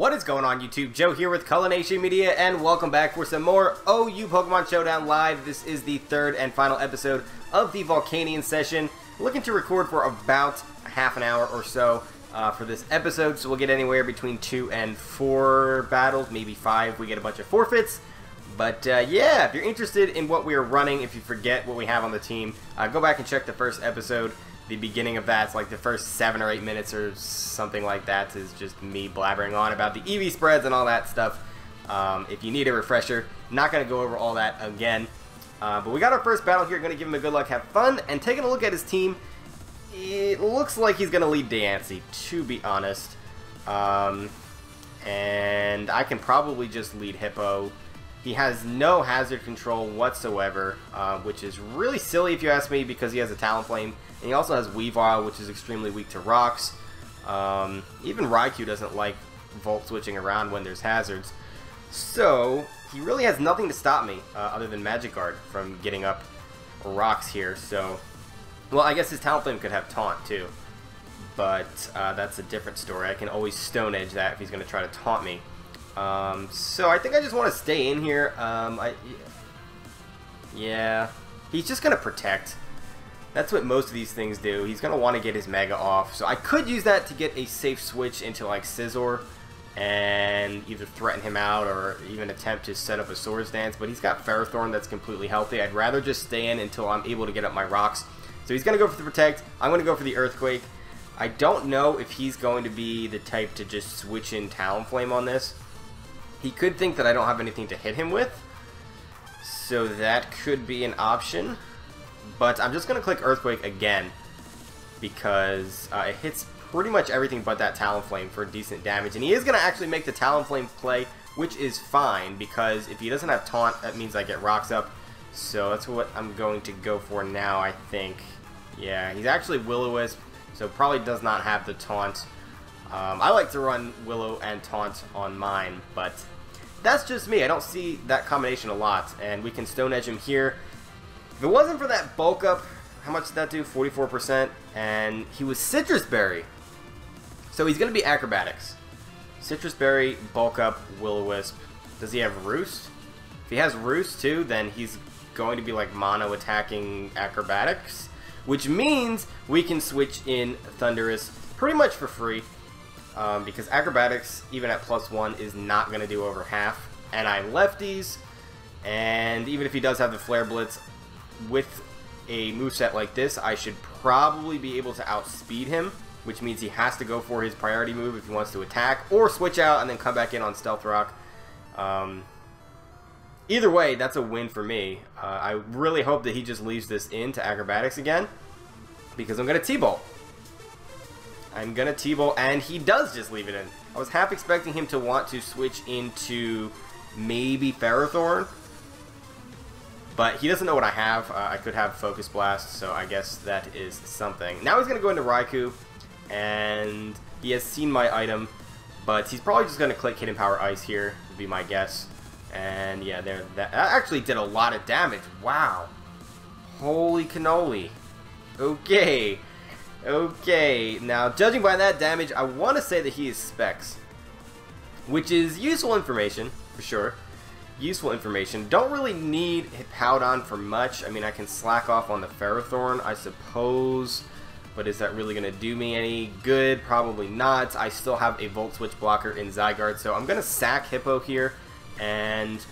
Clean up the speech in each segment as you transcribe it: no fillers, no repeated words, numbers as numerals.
What is going on, YouTube? Joe here with Culination Media, and welcome back for some more OU Pokemon Showdown Live. This is the third and final episode of the Volcanion session. Looking to record for about half an hour or so for this episode, so we'll get anywhere between 2 and 4 battles, maybe 5. We get a bunch of forfeits. But yeah, if you're interested in what we are running, if you forget what we have on the team, go back and check the first episode. The beginning of that's like the first 7 or 8 minutes or something like that is just me blabbering on about the EV spreads and all that stuff. If you need a refresher, not going to go over all that again. But we got our first battle here. Going to give him a good luck, have fun, and taking a look at his team, it looks like he's going to lead Diancie, to be honest. And I can probably just lead Hippo. He has no hazard control whatsoever, which is really silly if you ask me, because he has a Talonflame. And he also has Weavile, which is extremely weak to rocks. Even Raikou doesn't like Volt switching around when there's hazards. So, he really has nothing to stop me, other than Magic Guard, from getting up rocks here. So, well, I guess his Talonflame could have Taunt, too. But that's a different story. I can always Stone Edge that if he's going to try to taunt me. So I think I just want to stay in here. Yeah, he's just going to protect. That's what most of these things do. He's going to want to get his Mega off. So I could use that to get a safe switch into like Scizor and either threaten him out or even attempt to set up a Swords Dance. But he's got Ferrothorn that's completely healthy. I'd rather just stay in until I'm able to get up my rocks. So he's going to go for the Protect. I'm going to go for the Earthquake. I don't know if he's going to be the type to just switch in Talonflame on this. He could think that I don't have anything to hit him with, so that could be an option. But I'm just going to click Earthquake again, because it hits pretty much everything but that Talonflame for decent damage. And he is going to actually make the Talonflame play, which is fine, because if he doesn't have Taunt, that means I get rocks up. So that's what I'm going to go for now, I think. Yeah, he's actually Will-O-Wisp, so probably does not have the Taunt. I like to run Willow and Taunt on mine, but that's just me. I don't see that combination a lot, and we can Stone Edge him here. If it wasn't for that bulk up, how much did that do? 44%, and he was Citrus Berry. So he's going to be Acrobatics. Citrus Berry, bulk up, Will-O-Wisp. Does he have Roost? If he has Roost too, then he's going to be like mono attacking Acrobatics, which means we can switch in Thundurus pretty much for free. Because Acrobatics, even at +1, is not going to do over half. And I'm lefties, and even if he does have the Flare Blitz, with a moveset like this, I should probably be able to outspeed him, which means he has to go for his priority move if he wants to attack, or switch out and then come back in on Stealth Rock. Either way, that's a win for me. I really hope that he just leaves this in to Acrobatics again, because I'm going to T-Bolt. I'm going to T-Bolt, and he does just leave it in. I was half expecting him to want to switch into maybe Ferrothorn, but he doesn't know what I have. I could have Focus Blast, so I guess that is something. Now he's going to go into Raikou, and he has seen my item, but he's probably just going to click Hidden Power Ice here, would be my guess. And yeah, that actually did a lot of damage. Wow. Holy cannoli. Okay. Okay, now judging by that damage, I want to say that he is Specs, which is useful information, for sure. Useful information. Don't really need Hippowdon for much. I mean, I can slack off on the Ferrothorn, I suppose, but is that really going to do me any good? Probably not. I still have a Volt Switch blocker in Zygarde, so I'm going to sack Hippo here, and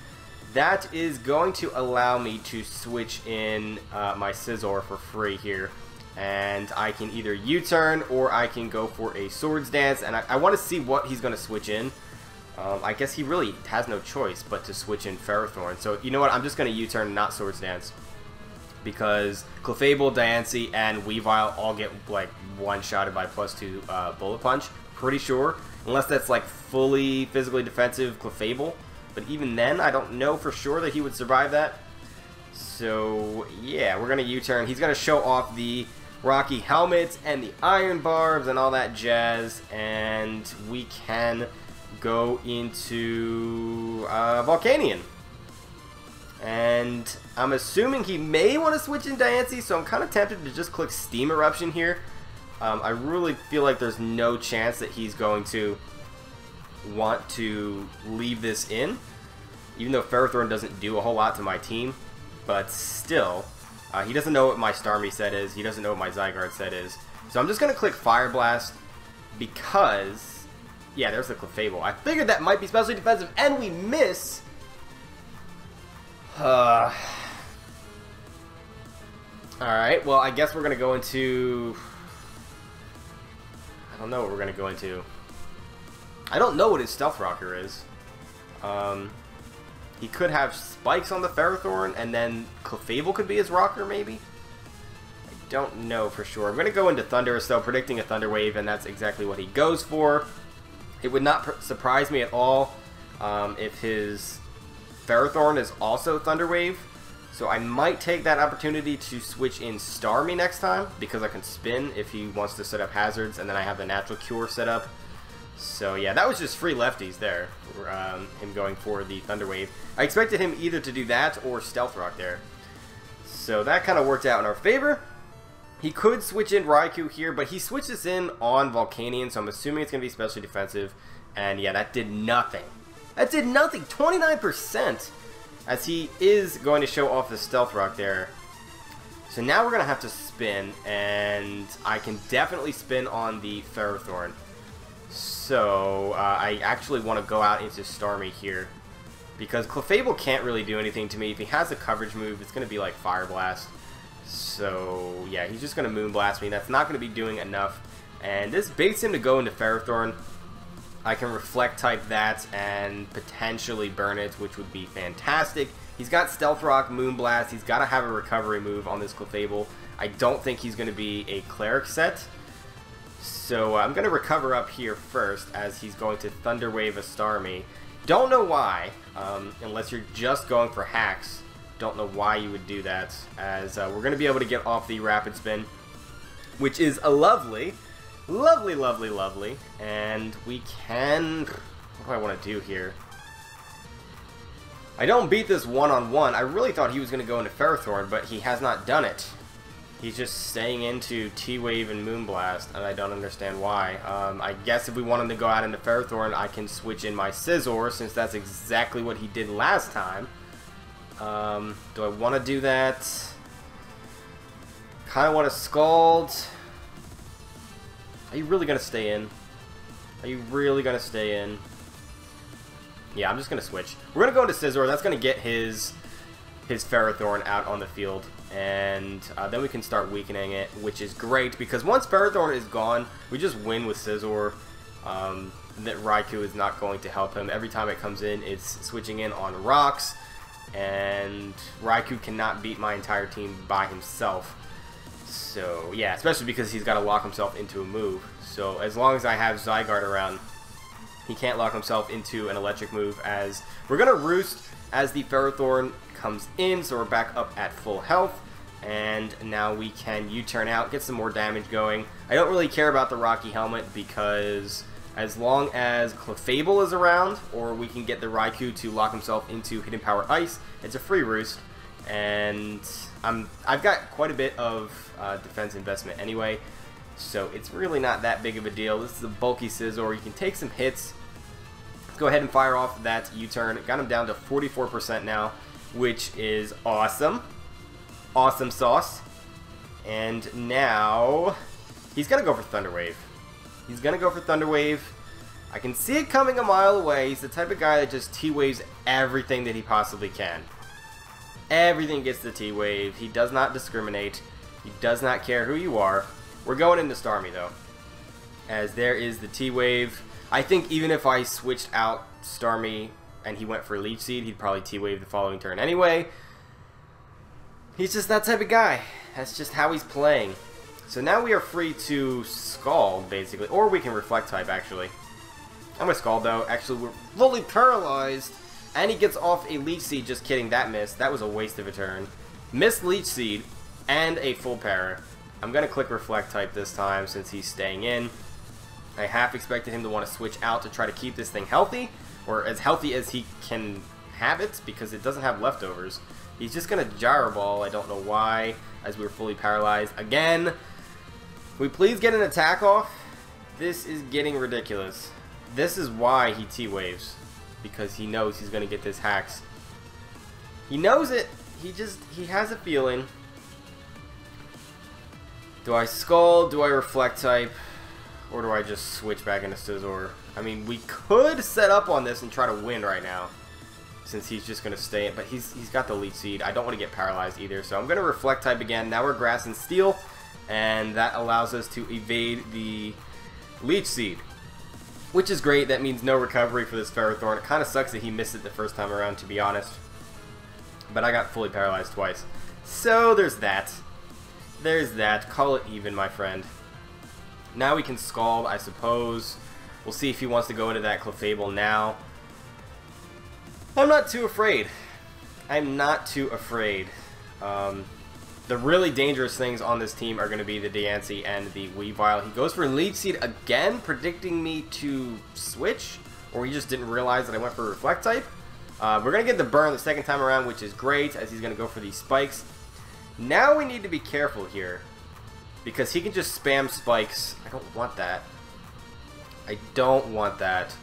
that is going to allow me to switch in my Scizor for free here. And I can either U-turn or I can go for a Swords Dance, and I want to see what he's going to switch in. I guess he really has no choice but to switch in Ferrothorn. So you know what, I'm just going to U-turn and not Swords Dance, because Clefable, Diancie, and Weavile all get like one-shotted by +2 Bullet Punch, pretty sure, unless that's like fully physically defensive Clefable. But even then, I don't know for sure that he would survive that. So yeah, we're going to U-turn. He's going to show off the Rocky Helmets and the Iron Barbs and all that jazz, and we can go into Volcanion. And I'm assuming he may want to switch in Diancie, so I'm kind of tempted to just click Steam Eruption here. I really feel like there's no chance that he's going to want to leave this in, even though Ferrothorn doesn't do a whole lot to my team, but still, he doesn't know what my Starmie set is, he doesn't know what my Zygarde set is. So I'm just going to click Fire Blast because, yeah, there's the Clefable. I figured that might be specially defensive, and we miss. Alright, well, I guess we're going to go into... I don't know what we're going to go into. I don't know what his Stealth Rocker is. He could have spikes on the Ferrothorn, and then Clefable could be his rocker, maybe? I don't know for sure. I'm going to go into Thundurus, though, predicting a Thunder Wave, and that's exactly what he goes for. It would not surprise me at all if his Ferrothorn is also Thunder Wave. So I might take that opportunity to switch in Starmie next time, because I can spin if he wants to set up hazards, and then I have the Natural Cure set up. So yeah, that was just free lefties there, him going for the Thunder Wave. I expected him either to do that or Stealth Rock there. So that kind of worked out in our favor. He could switch in Raikou here, but he switches in on Volcanion, so I'm assuming it's going to be especially defensive. And yeah, that did nothing. That did nothing! 29%! As he is going to show off the Stealth Rock there. So now we're going to have to spin, and I can definitely spin on the Ferrothorn. So I actually want to go out into Starmie here, because Clefable can't really do anything to me. If he has a coverage move, it's going to be like Fire Blast. So yeah, he's just going to Moonblast me. That's not going to be doing enough. And this baits him to go into Ferrothorn. I can Reflect type that and potentially burn it, which would be fantastic. He's got Stealth Rock, Moonblast. He's got to have a recovery move on this Clefable. I don't think he's going to be a Cleric set. So I'm going to recover up here first, as he's going to Thunder Wave a Starmie. Don't know why, unless you're just going for hacks. Don't know why you would do that, as we're going to be able to get off the Rapid Spin, which is a lovely, lovely, lovely, lovely. And we can... What do I want to do here? I don't beat this one-on-one. I really thought he was going to go into Ferrothorn, but he has not done it. He's just staying into T-Wave and Moonblast, and I don't understand why. I guess if we want him to go out into Ferrothorn, I can switch in my Scizor, since that's exactly what he did last time. Do I want to do that? Kind of want to Scald. Are you really going to stay in? Are you really going to stay in? Yeah, I'm just going to switch. We're going to go into Scizor. That's going to get his Ferrothorn out on the field. And then we can start weakening it, which is great, because once Ferrothorn is gone, we just win with Scizor. That Raikou is not going to help him. Every time it comes in, it's switching in on rocks, and Raikou cannot beat my entire team by himself. So yeah, especially because he's got to lock himself into a move. So as long as I have Zygarde around, he can't lock himself into an electric move, as we're going to Roost as the Ferrothorn comes in, so we're back up at full health. And now we can U-turn out, get some more damage going. I don't really care about the Rocky Helmet, because as long as Clefable is around, or we can get the Raikou to lock himself into Hidden Power Ice, it's a free Roost. And I've got quite a bit of defense investment anyway, so it's really not that big of a deal. This is a bulky Scizor. You can take some hits. Let's go ahead and fire off that U-turn. Got him down to 44% now, which is awesome. Awesome sauce. And now he's going to go for Thunder Wave. He's going to go for Thunder Wave. I can see it coming a mile away. He's the type of guy that just T-Waves everything that he possibly can. Everything gets the T-Wave. He does not discriminate. He does not care who you are. We're going into Starmie, though, as there is the T-Wave. I think even if I switched out Starmie and he went for Leech Seed, he'd probably T-Wave the following turn anyway. He's just that type of guy. That's just how he's playing. So now we are free to Scald, basically. Or we can Reflect type, actually. I'm going to Scald, though. Actually, we're fully paralyzed. And he gets off a Leech Seed. Just kidding, that missed. That was a waste of a turn. Missed Leech Seed and a full para. I'm going to click Reflect type this time, since he's staying in. I half expected him to want to switch out to try to keep this thing healthy. Or as healthy as he can have it, because it doesn't have leftovers. He's just going to Gyro Ball. I don't know why, as we were fully paralyzed. Again, can we please get an attack off? This is getting ridiculous. This is why he T-Waves. Because he knows he's going to get this Hacks. He knows it. He has a feeling. Do I Scald? Do I Reflect type? Or do I just switch back into Scizor? I mean, we could set up on this and try to win right now. Since he's just going to stay in. But he's got the Leech Seed. I don't want to get paralyzed either. So I'm going to Reflect type again. Now we're Grass and Steel. And that allows us to evade the Leech Seed. Which is great. That means no recovery for this Ferrothorn. It kind of sucks that he missed it the first time around, to be honest. But I got fully paralyzed twice. So there's that. There's that. Call it even, my friend. Now we can Scald, I suppose. We'll see if he wants to go into that Clefable now. I'm not too afraid. I'm not too afraid. The really dangerous things on this team are going to be the Diancie and the Weavile. He goes for Leech Seed again, predicting me to switch. Or he just didn't realize that I went for Reflect type. We're going to get the burn the second time around, which is great, as he's going to go for these spikes. Now we need to be careful here. Because he can just spam spikes. I don't want that. I don't want that.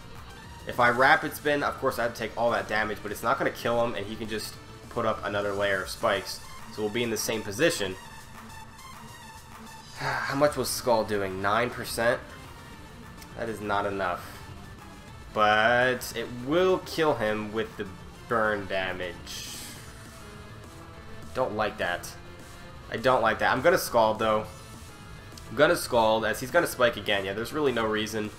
If I Rapid Spin, of course I have to take all that damage, but it's not going to kill him, and he can just put up another layer of spikes. So we'll be in the same position. How much was Skull doing? 9%? That is not enough. But it will kill him with the burn damage. Don't like that. I don't like that. I'm going to Scald, though. I'm going to Scald, as he's going to Spike again. Yeah, there's really no reason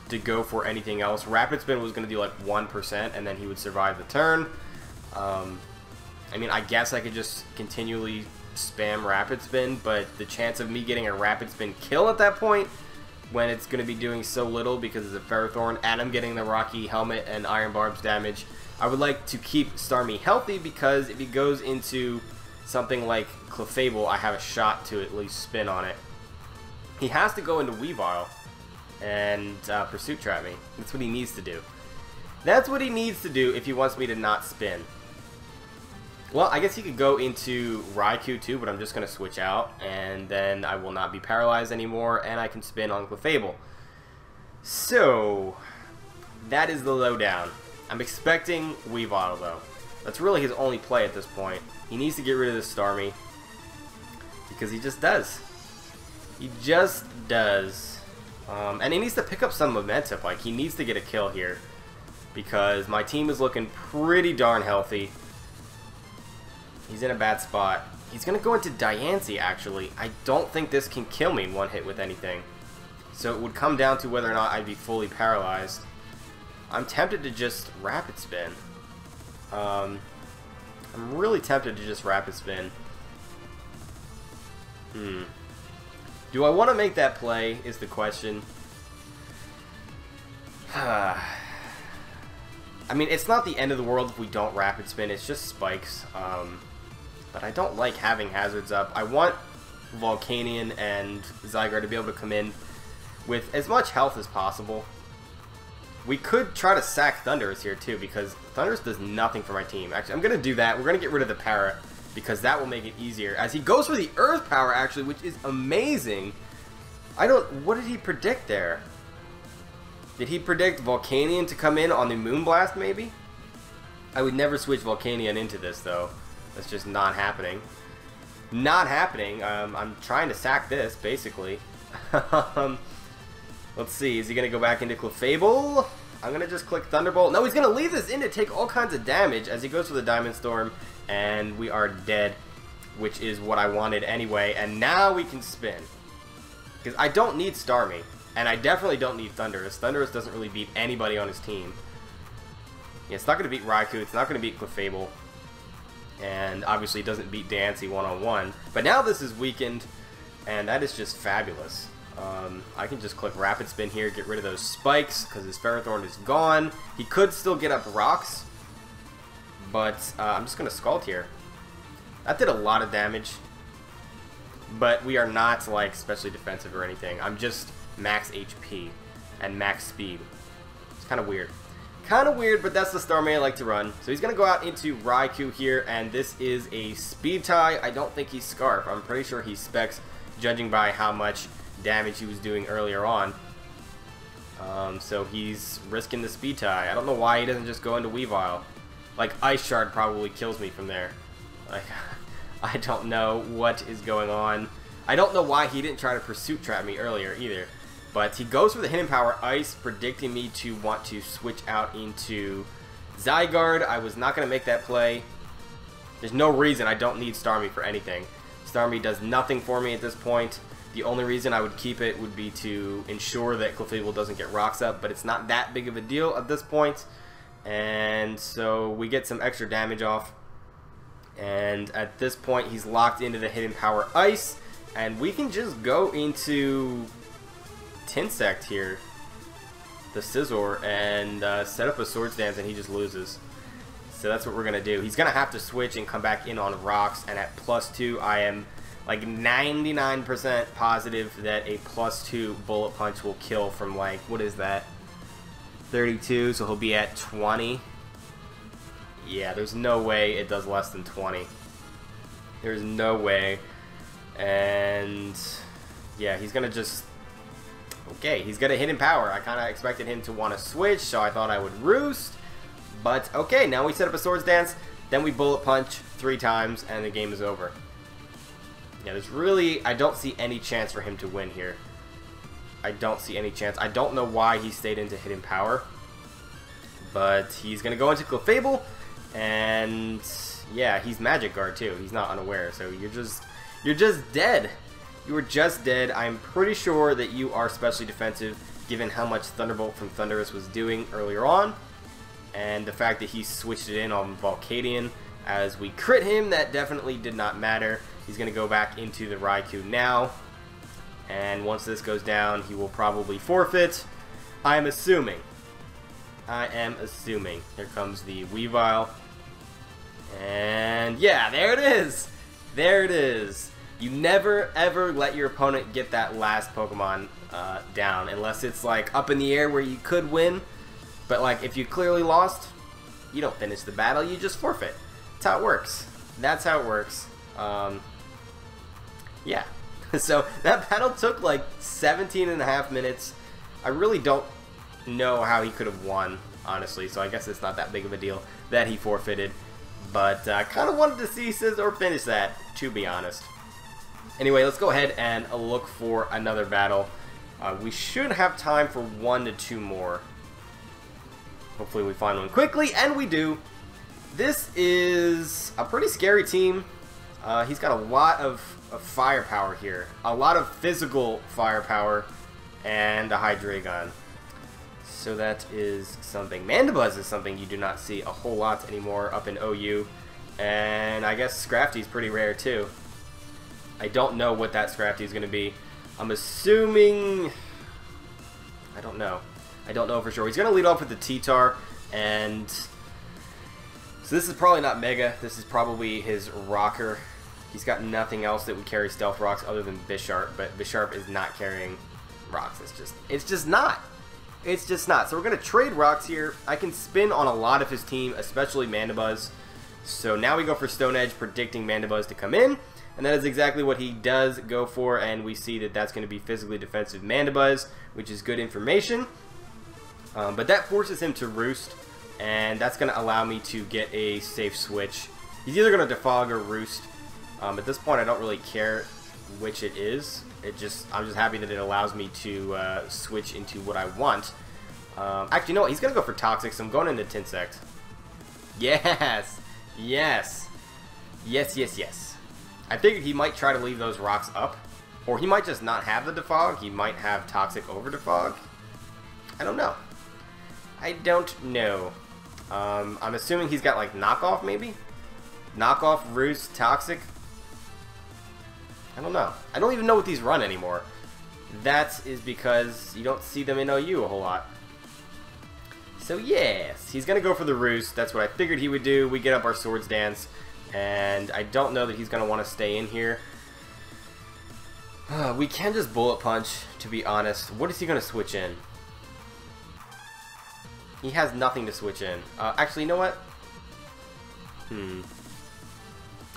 to go for anything else. Rapid Spin was going to do like 1%, and then he would survive the turn. I mean, I guess I could just continually spam Rapid Spin, but the chance of me getting a Rapid Spin kill at that point, when it's going to be doing so little because it's a Ferrothorn, and I'm getting the Rocky Helmet and Iron Barbs damage, I would like to keep Starmie healthy, because if he goes into something like Clefable, I have a shot to at least spin on it. He has to go into Weavile and Pursuit Trap me. That's what he needs to do. That's what he needs to do if he wants me to not spin. Well, I guess he could go into Raikou too, but I'm just going to switch out, and then I will not be paralyzed anymore, and I can spin on Clefable. So, that is the lowdown. I'm expecting Weavile, though. That's really his only play at this point. He needs to get rid of this Starmie, because he just does. He just does. And he needs to pick up some momentum. Like, he needs to get a kill here, because my team is looking pretty darn healthy. He's in a bad spot. He's going to go into Diancie, actually. I don't think this can kill me in one hit with anything. So it would come down to whether or not I'd be fully paralyzed. I'm tempted to just Rapid Spin. I'm really tempted to just Rapid Spin. Do I want to make that play, is the question. I mean, it's not the end of the world if we don't Rapid Spin. It's just spikes. But I don't like having hazards up. I want Volcanion and Zygarde to be able to come in with as much health as possible. We could try to sack Thundurus here too, because Thundurus does nothing for my team. Actually, I'm going to do that. We're going to get rid of the Para, because that will make it easier. As he goes for the Earth Power, actually, which is amazing. What did he predict there? Did he predict Volcanion to come in on the Moonblast, maybe? I would never switch Volcanion into this, though. That's just not happening. Not happening. I'm trying to sack this, basically. Let's see. Is he going to go back into Clefable? I'm going to just click Thunderbolt. No, he's going to leave this in to take all kinds of damage as he goes for the Diamond Storm. And we are dead, which is what I wanted anyway. And now we can spin. Because I don't need Starmie. And I definitely don't need Thundurus. Thundurus doesn't really beat anybody on his team. Yeah, it's not going to beat Raikou. It's not going to beat Clefable. And obviously it doesn't beat Diancie one-on-one. But now this is weakened, and that is just fabulous. I can just click Rapid Spin here, get rid of those spikes, because his Ferrothorn is gone. He could still get up rocks, but I'm just going to Scald here. That did a lot of damage, but we are not, like, especially defensive or anything. I'm just max HP and max speed. It's kind of weird. Kind of weird, but that's the Starmie I like to run. So he's going to go out into Raikou here, and this is a Speed Tie. I don't think he's Scarf. I'm pretty sure he's Specs, judging by how much damage he was doing earlier on. So he's risking the speed tie. I don't know why he doesn't just go into Weavile. Like, Ice Shard probably kills me from there. Like, I don't know what is going on. I don't know why he didn't try to Pursuit Trap me earlier either. But he goes for the Hidden Power Ice, predicting me to want to switch out into Zygarde. I was not going to make that play. There's no reason I don't need Starmie for anything. Starmie does nothing for me at this point. The only reason I would keep it would be to ensure that Clefable doesn't get rocks up, but it's not that big of a deal at this point. And so we get some extra damage off. And at this point, he's locked into the Hidden Power Ice. And we can just go into Tinsect here, the Scizor, and set up a Swords Dance, and he just loses. So that's what we're going to do. He's going to have to switch and come back in on rocks. And at +2, I am like 99% positive that a +2 Bullet Punch will kill from, like, what is that? 32, so he'll be at 20. Yeah, there's no way it does less than 20. There's no way. And yeah, he's gonna just... Okay, he's gonna Hidden Power. I kind of expected him to want to switch, so I thought I would Roost. But okay, now we set up a Swords Dance, then we Bullet Punch 3 times, and the game is over. Yeah, there's really... I don't see any chance for him to win here. I don't see any chance. I don't know why he stayed into Hidden Power. But he's going to go into Clefable. And yeah, he's Magic Guard too. He's not unaware. So you're just dead. You were just dead. I'm pretty sure that you are specially defensive given how much Thunderbolt from Thundurus was doing earlier on. And the fact that he switched it in on Volcanion as we crit him, that definitely did not matter. He's going to go back into the Raikou now. And once this goes down, he will probably forfeit. I'm assuming. I am assuming. Here comes the Weavile. And yeah, there it is. There it is. You never ever let your opponent get that last Pokemon down unless it's like up in the air where you could win. But like if you clearly lost, you don't finish the battle, you just forfeit. That's how it works. That's how it works. Yeah. So that battle took like 17.5 minutes. I really don't know how he could have won, honestly, so I guess it's not that big of a deal that he forfeited. But I kind of wanted to see Scizor finish that, to be honest. Anyway, let's go ahead and look for another battle. We should have time for 1 to 2 more. Hopefully we find one quickly, and we do. This is a pretty scary team. He's got a lot of firepower here. A lot of physical firepower and a Hydreigon. So that is something. Mandibuzz is something you do not see a whole lot anymore up in OU. And I guess Scrafty's pretty rare too. I don't know what that Scrafty is going to be. I'm assuming... I don't know. I don't know for sure. He's going to lead off with the T-Tar, and... So this is probably not Mega. This is probably his Rocker. He's got nothing else that would carry Stealth Rocks other than Bisharp, but Bisharp is not carrying rocks. It's just not. It's just not. So we're going to trade rocks here. I can spin on a lot of his team, especially Mandibuzz. So now we go for Stone Edge, predicting Mandibuzz to come in. And that is exactly what he does go for, and we see that that's going to be physically defensive Mandibuzz, which is good information. But that forces him to Roost, and that's going to allow me to get a safe switch. He's either going to Defog or Roost. At this point, I don't really care which it is. I'm just happy that it allows me to switch into what I want. Actually, you know what? He's going to go for Toxic, so I'm going into Tinsect. Yes! Yes! Yes, yes, yes. I figured he might try to leave those rocks up. Or he might just not have the Defog. He might have Toxic over Defog. I don't know. I don't know. I'm assuming he's got, like, Knockoff, maybe? Knockoff, Roost, Toxic? I don't know. I don't even know what these run anymore. That is because you don't see them in OU a whole lot. So yes, he's going to go for the Roost. That's what I figured he would do. We get up our Swords Dance, and I don't know that he's going to want to stay in here. We can just Bullet Punch, to be honest. What is he going to switch in? He has nothing to switch in. Actually, you know what? I'm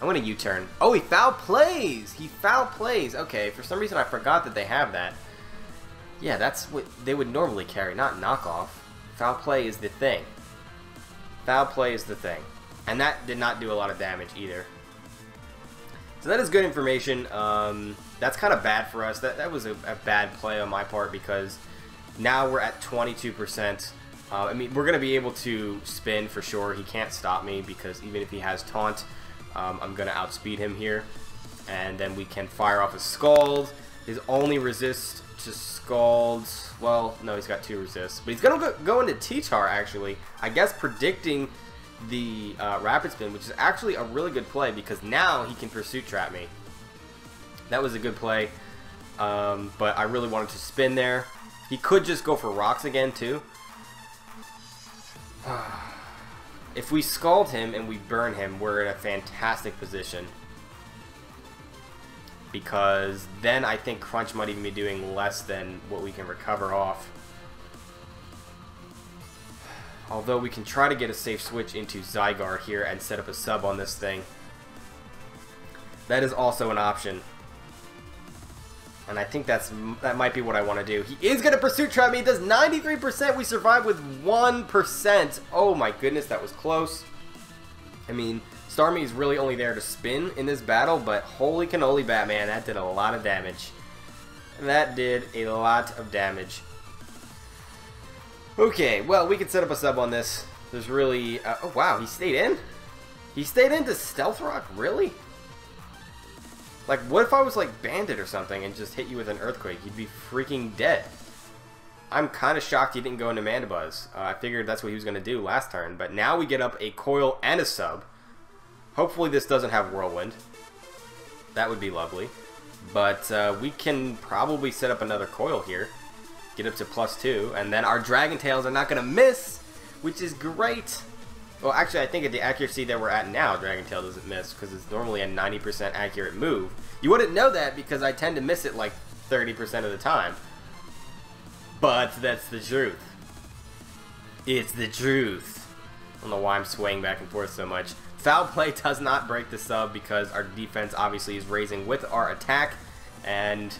going to U-turn. Oh, he foul plays! He foul plays! Okay, for some reason I forgot that they have that. Yeah, that's what they would normally carry, not knockoff. Foul play is the thing. Foul play is the thing. And that did not do a lot of damage either. So that is good information. That's kind of bad for us. That was a bad play on my part because now we're at 22%. I mean, we're going to be able to spin for sure. He can't stop me because even if he has taunt, I'm going to outspeed him here. And then we can fire off a Scald. His only resist to Scald, well, no, he's got 2 resists. But he's going to go into T-Tar, actually. I guess predicting the Rapid Spin, which is actually a really good play because now he can Pursuit Trap me. That was a good play, but I really wanted to spin there. He could just go for Rocks again, too. If we Scald him and we burn him, we're in a fantastic position. Because then I think Crunch might even be doing less than what we can recover off. Although we can try to get a safe switch into Zygarde here and set up a sub on this thing. That is also an option. And I think that might be what I want to do. He is going to Pursuit Trap me. He does 93%. We survive with 1%. Oh my goodness, that was close. I mean, Starmie is really only there to spin in this battle, but holy cannoli Batman, that did a lot of damage. That did a lot of damage. Okay, well, we can set up a sub on this. There's really... oh, wow, he stayed in? He stayed into Stealth Rock? Really? Like, what if I was, like, Bandit or something and just hit you with an Earthquake? You'd be freaking dead. I'm kind of shocked he didn't go into Mandibuzz. I figured that's what he was going to do last turn. But now we get up a Coil and a sub. Hopefully this doesn't have Whirlwind. That would be lovely. But we can probably set up another Coil here. Get up to +2. And then our Dragon Tails are not going to miss, which is great. Well, actually, I think at the accuracy that we're at now, Dragon Tail doesn't miss because it's normally a 90% accurate move. You wouldn't know that because I tend to miss it like 30% of the time. But that's the truth. It's the truth. I don't know why I'm swaying back and forth so much. Foul play does not break the sub because our defense obviously is raising with our attack. And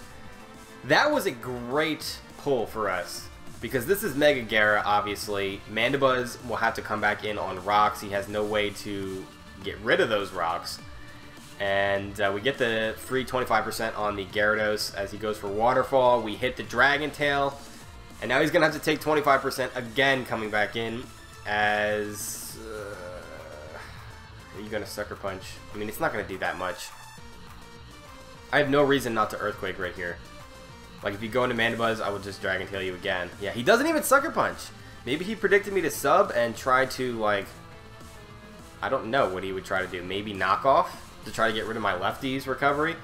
that was a great pull for us. Because this is Mega Gara, obviously. Mandibuzz will have to come back in on rocks. He has no way to get rid of those rocks. And we get the free 25% on the Gyarados as he goes for Waterfall. We hit the Dragon Tail. And now he's going to have to take 25% again coming back in as... are you going to Sucker Punch? I mean, it's not going to do that much. I have no reason not to Earthquake right here. Like, if you go into Mandibuzz, I will just Dragon Tail you again. Yeah, he doesn't even Sucker Punch. Maybe he predicted me to sub and try to, like... I don't know what he would try to do. Maybe knock off to try to get rid of my lefty's recovery.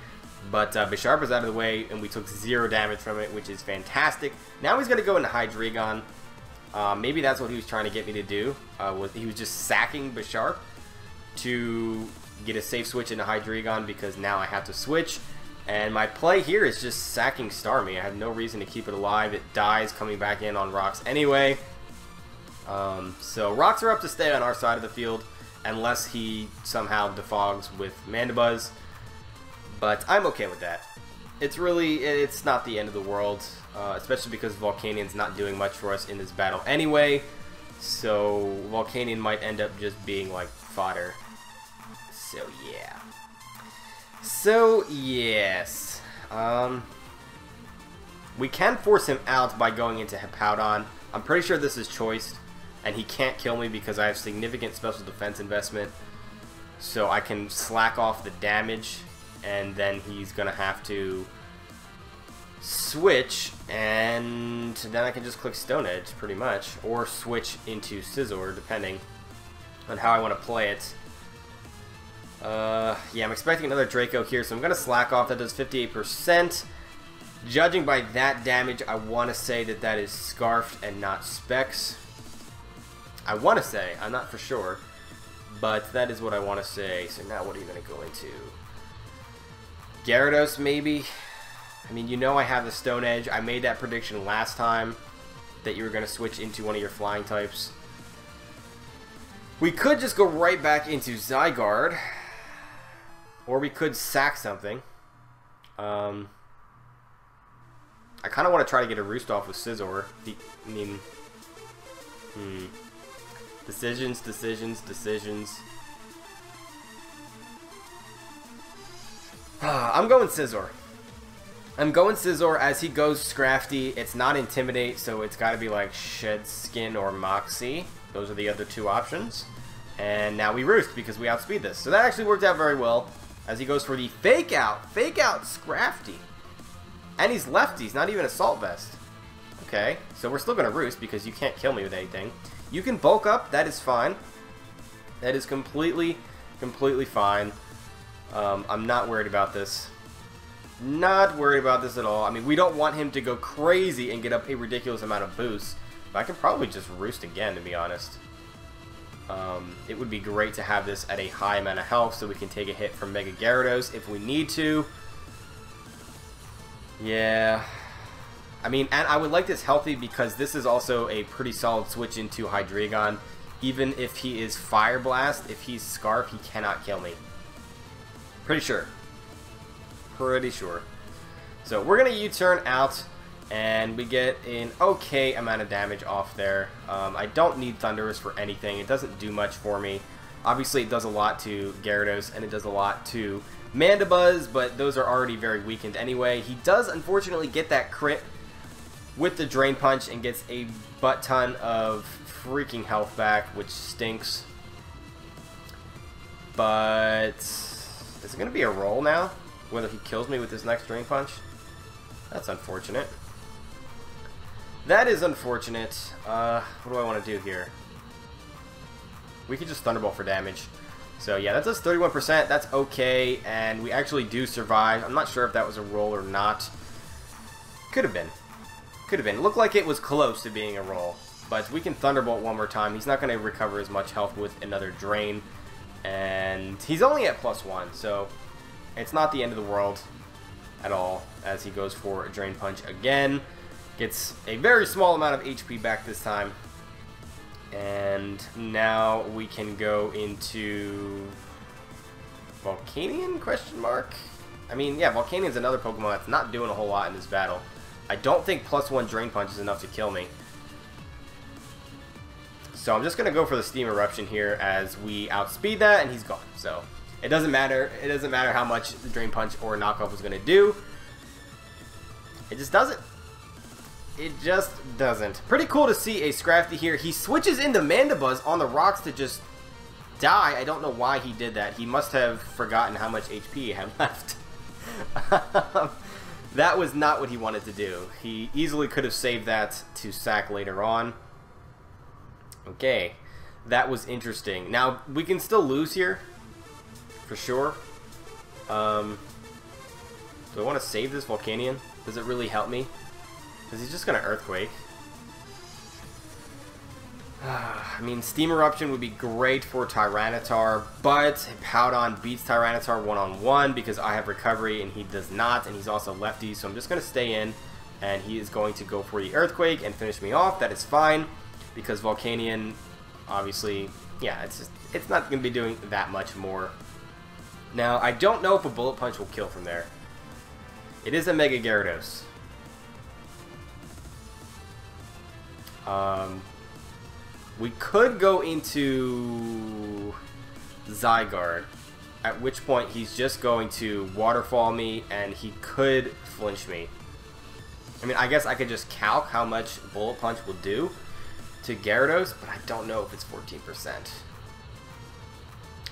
But Bisharp is out of the way, and we took 0 damage from it, which is fantastic. Now he's going to go into Hydreigon. Maybe that's what he was trying to get me to do. He was just sacking Bisharp to get a safe switch into Hydreigon because now I have to switch. And my play here is just sacking Starmie. I have no reason to keep it alive. It dies coming back in on rocks anyway. So rocks are up to stay on our side of the field unless he somehow defogs with Mandibuzz. But I'm okay with that. It's not the end of the world, especially because Volcanion's not doing much for us in this battle anyway. So Volcanion might end up just being like fodder. So yeah. So, yes. We can force him out by going into Hippowdon. I'm pretty sure this is choiced, and he can't kill me because I have significant special defense investment. So I can slack off the damage, and then he's going to have to switch, and then I can just click Stone Edge, pretty much. Or switch into Scizor, depending on how I want to play it. Yeah, I'm expecting another Draco here, so I'm going to slack off. That does 58%. Judging by that damage, I want to say that that is Scarfed and not Specs. I want to say. I'm not for sure. But that is what I want to say. So now what are you going to go into? Gyarados, maybe? I mean, you know I have the Stone Edge. I made that prediction last time that you were going to switch into one of your flying types. We could just go right back into Zygarde. Or we could sack something. I I kind of want to try to get a roost off with Scizor. I mean... Decisions, decisions, decisions. I'm going Scizor. I'm going Scizor. As he goes Scrafty, it's not Intimidate, so it's got to be like Shed Skin or Moxie. Those are the other two options. And now we Roost because we outspeed this. So that actually worked out very well. As he goes for the Fake Out. Fake Out Scrafty. And he's lefty. He's not even Assault Vest. Okay, so we're still going to Roost because you can't kill me with anything. You can bulk up. That is fine. That is completely fine. I'm not worried about this. Not worried about this at all. I mean, we don't want him to go crazy and get up a ridiculous amount of boosts. But I can probably just Roost again, to be honest. It would be great to have this at a high amount of health so we can take a hit from Mega Gyarados if we need to. Yeah. I mean, and I would like this healthy because this is also a pretty solid switch into Hydreigon. Even if he is Fire Blast, if he's Scarf, he cannot kill me. Pretty sure. Pretty sure. So we're going to U-turn out, and we get an okay amount of damage off there. I don't need Thundurus for anything. It doesn't do much for me. Obviously, it does a lot to Gyarados, and it does a lot to Mandibuzz, but those are already very weakened anyway. He does, unfortunately, get that crit with the Drain Punch and gets a butt ton of freaking health back, which stinks. But is it going to be a roll now? Whether he kills me with his next Drain Punch? That's unfortunate. That is unfortunate. What do I want to do here? We could just Thunderbolt for damage. So yeah, that does 31%. That's okay, and we actually do survive. I'm not sure if that was a roll or not. Could have been. Could have been. Looked like it was close to being a roll. But we can Thunderbolt one more time. He's not going to recover as much health with another Drain. And he's only at +1, so it's not the end of the world at all. As he goes for a Drain Punch again. Gets a very small amount of HP back this time. And now we can go into Volcanion, question mark? I mean, yeah, Volcanion's another Pokemon that's not doing a whole lot in this battle. I don't think +1 Drain Punch is enough to kill me. So I'm just going to go for the Steam Eruption here as we outspeed that, and he's gone. So it doesn't matter. It doesn't matter how much the Drain Punch or Knockoff was going to do. It just doesn't. It just doesn't. Pretty cool to see a Scrafty here. He switches into Mandibuzz on the rocks to just die. I don't know why he did that. He must have forgotten how much HP he had left. That was not what he wanted to do. He easily could have saved that to sack later on. Okay. That was interesting. Now, we can still lose here. For sure. Do I want to save this Volcanion? Does it really help me? Because he's just going to Earthquake. I mean, Steam Eruption would be great for Tyranitar, but Powdon beats Tyranitar one-on-one because I have Recovery and he does not, and he's also lefty, so I'm just going to stay in, and he is going to go for the Earthquake and finish me off. That is fine, because Volcanion, obviously, yeah, it's not going to be doing that much more. Now, I don't know if a Bullet Punch will kill from there. It is a Mega Gyarados. We could go into Zygarde, at which point he's just going to Waterfall me, and he could flinch me. I mean, I guess I could just calc how much Bullet Punch will do to Gyarados, but I don't know if it's 14%.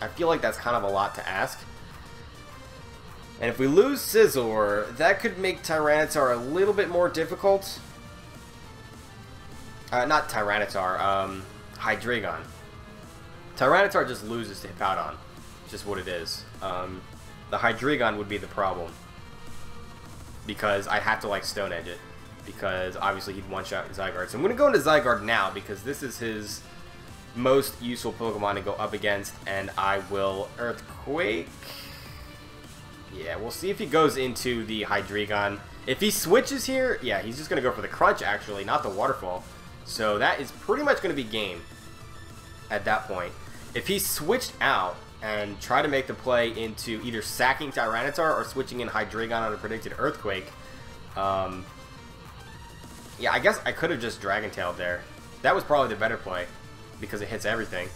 I feel like that's kind of a lot to ask. And if we lose Scizor, that could make Tyranitar a little bit more difficult. Not Tyranitar, Hydreigon. Tyranitar just loses to Hippowdon. Just what it is. The Hydreigon would be the problem. Because I'd have to, like, Stone Edge it. Because, obviously, he'd one-shot Zygarde. So I'm going to go into Zygarde now, because this is his most useful Pokemon to go up against. And I will Earthquake. Yeah, we'll see if he goes into the Hydreigon. If he switches here, yeah, he's just going to go for the Crunch, actually, not the Waterfall. So that is pretty much going to be game at that point. If he switched out and tried to make the play into either sacking Tyranitar or switching in Hydreigon on a predicted Earthquake, Yeah, I guess I could have just Dragon Tailed there. That was probably the better play, because it hits everything.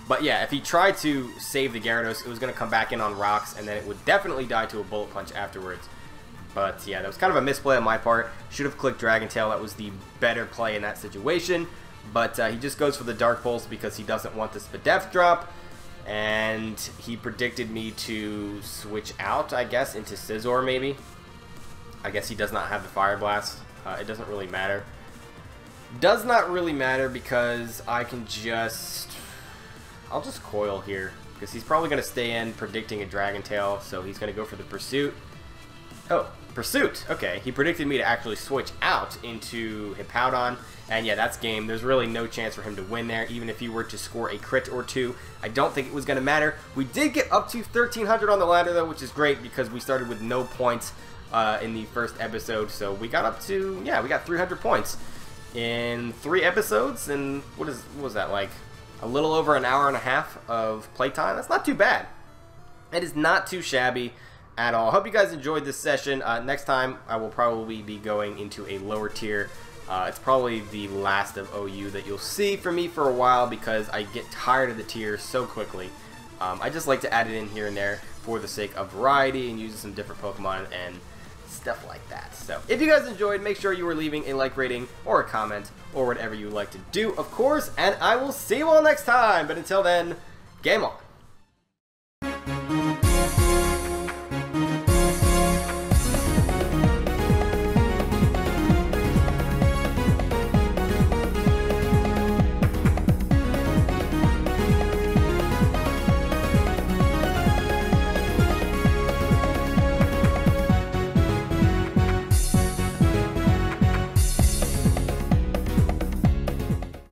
But yeah, if he tried to save the Gyarados, it was going to come back in on rocks, and then it would definitely die to a Bullet Punch afterwards. But yeah, that was kind of a misplay on my part. Should have clicked Dragon Tail. That was the better play in that situation. But he just goes for the Dark Pulse because he doesn't want this Spadef drop. And he predicted me to switch out, I guess, into Scizor maybe. I guess he does not have the Fire Blast. It doesn't really matter. Does not really matter because I can just... I'll just Coil here because he's probably going to stay in predicting a Dragon Tail. So he's going to go for the Pursuit. Oh, Pursuit. Okay, he predicted me to actually switch out into Hippowdon. And yeah, that's game. There's really no chance for him to win there, even if he were to score a crit or two. I don't think it was going to matter. We did get up to 1,300 on the ladder, though, which is great because we started with no points in the first episode. So we got up to, yeah, we got 300 points in 3 episodes. And what was that, like a little over an hour and a half of playtime? That's not too bad. It is not too shabby at all. Hope you guys enjoyed this session. Next time, I will probably be going into a lower tier. It's probably the last of OU that you'll see from me for a while because I get tired of the tiers so quickly. I just like to add it in here and there for the sake of variety and using some different Pokemon and stuff like that. So if you guys enjoyed, make sure you were leaving a like rating or a comment or whatever you like to do, of course, and I will see you all next time. But until then, game on.